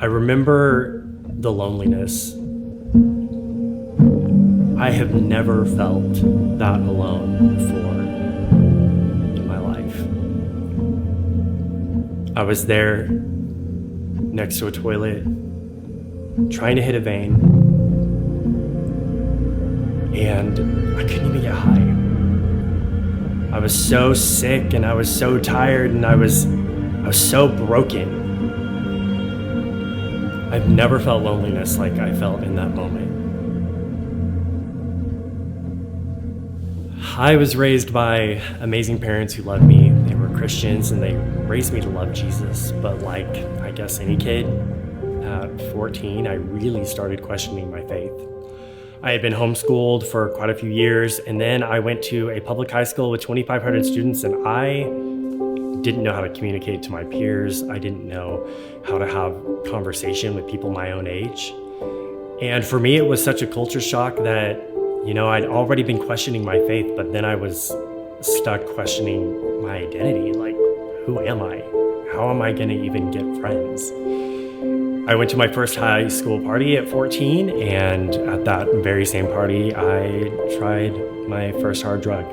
I remember the loneliness. I have never felt that alone before in my life. I was there next to a toilet, trying to hit a vein, and I couldn't even get high. I was so sick and I was so tired and I was so broken. I've never felt loneliness like I felt in that moment. I was raised by amazing parents who loved me. They were Christians and they raised me to love Jesus. But like, I guess any kid, at 14, I really started questioning my faith. I had been homeschooled for quite a few years, and then I went to a public high school with 2,500 students, and I didn't know how to communicate to my peers. I didn't know how to have conversation with people my own age. And for me, it was such a culture shock that, I'd already been questioning my faith, but then I was stuck questioning my identity. Like, who am I? How am I gonna even get friends? I went to my first high school party at 14, and at that very same party, I tried my first hard drug.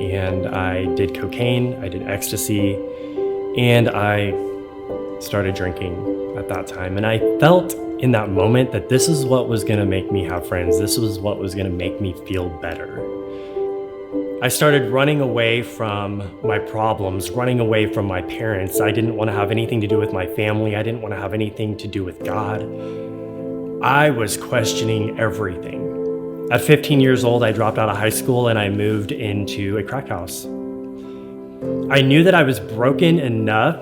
And I did cocaine, I did ecstasy, and I started drinking at that time. And I felt in that moment that this is what was gonna make me have friends. This was what was gonna make me feel better. I started running away from my problems, running away from my parents. I didn't want to have anything to do with my family. I didn't want to have anything to do with God. I was questioning everything. At 15 years old, I dropped out of high school and I moved into a crack house. I knew that I was broken enough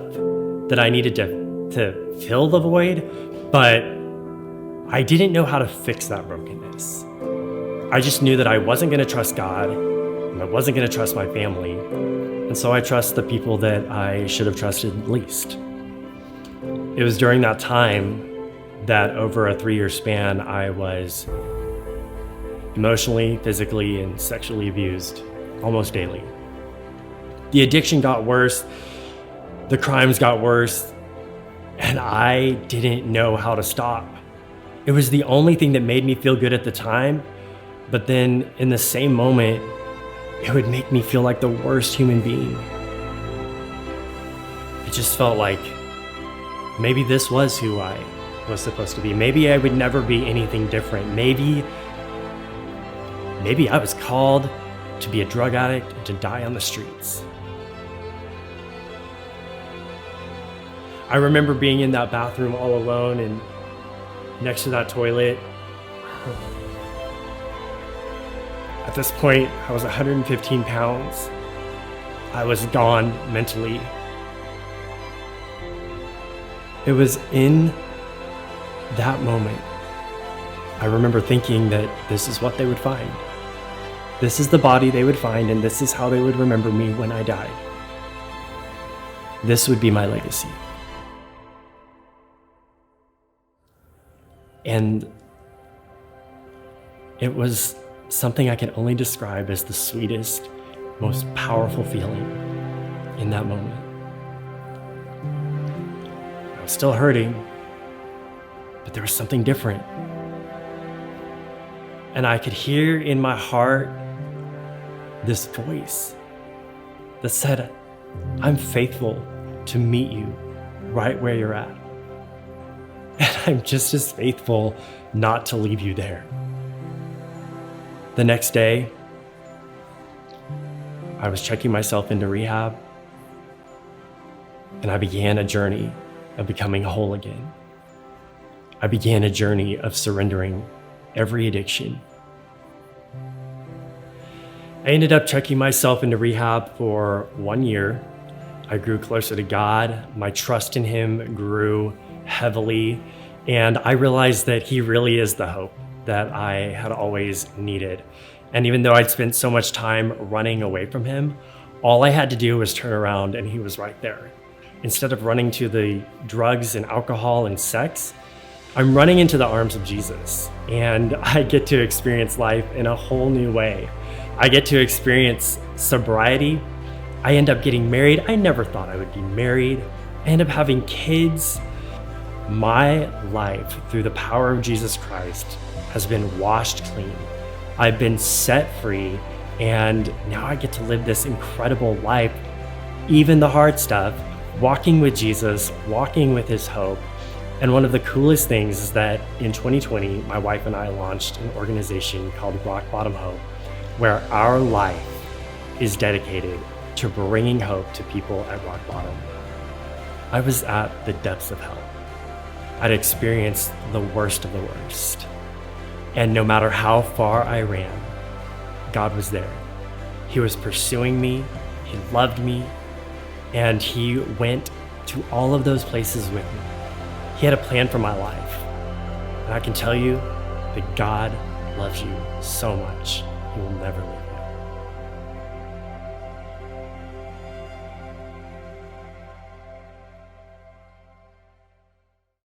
that I needed to fill the void, but I didn't know how to fix that brokenness. I just knew that I wasn't going to trust God. I wasn't going to trust my family, and so I trust the people that I should have trusted least. It was during that time that over a 3-year span, I was emotionally, physically, and sexually abused almost daily. The addiction got worse, the crimes got worse, and I didn't know how to stop. It was the only thing that made me feel good at the time, but then in the same moment, it would make me feel like the worst human being. It just felt like maybe this was who I was supposed to be. Maybe I would never be anything different. Maybe I was called to be a drug addict and to die on the streets. I remember being in that bathroom all alone and next to that toilet. At this point, I was 115 pounds. I was gone mentally. It was in that moment, I remember thinking that this is what they would find. This is the body they would find, and this is how they would remember me when I died. This would be my legacy. And it was something I can only describe as the sweetest, most powerful feeling in that moment. I was still hurting, but there was something different. And I could hear in my heart this voice that said, I'm faithful to meet you right where you're at. And I'm just as faithful not to leave you there. The next day, I was checking myself into rehab, and I began a journey of becoming whole again. I began a journey of surrendering every addiction. I ended up checking myself into rehab for 1 year. I grew closer to God. My trust in Him grew heavily, and I realized that He really is the hope that I had always needed. And even though I'd spent so much time running away from Him, all I had to do was turn around and He was right there. Instead of running to the drugs and alcohol and sex, I'm running into the arms of Jesus, and I get to experience life in a whole new way. I get to experience sobriety. I end up getting married. I never thought I would be married. I end up having kids. My life, through the power of Jesus Christ, has been washed clean. I've been set free, and now I get to live this incredible life, even the hard stuff, walking with Jesus, walking with his hope. And one of the coolest things is that in 2020, my wife and I launched an organization called Rock Bottom Hope, where our life is dedicated to bringing hope to people at rock bottom. I was at the depths of hell. I'd experienced the worst of the worst. And no matter how far I ran, God was there. He was pursuing me, he loved me, and he went to all of those places with me. He had a plan for my life. And I can tell you that God loves you so much, he will never leave.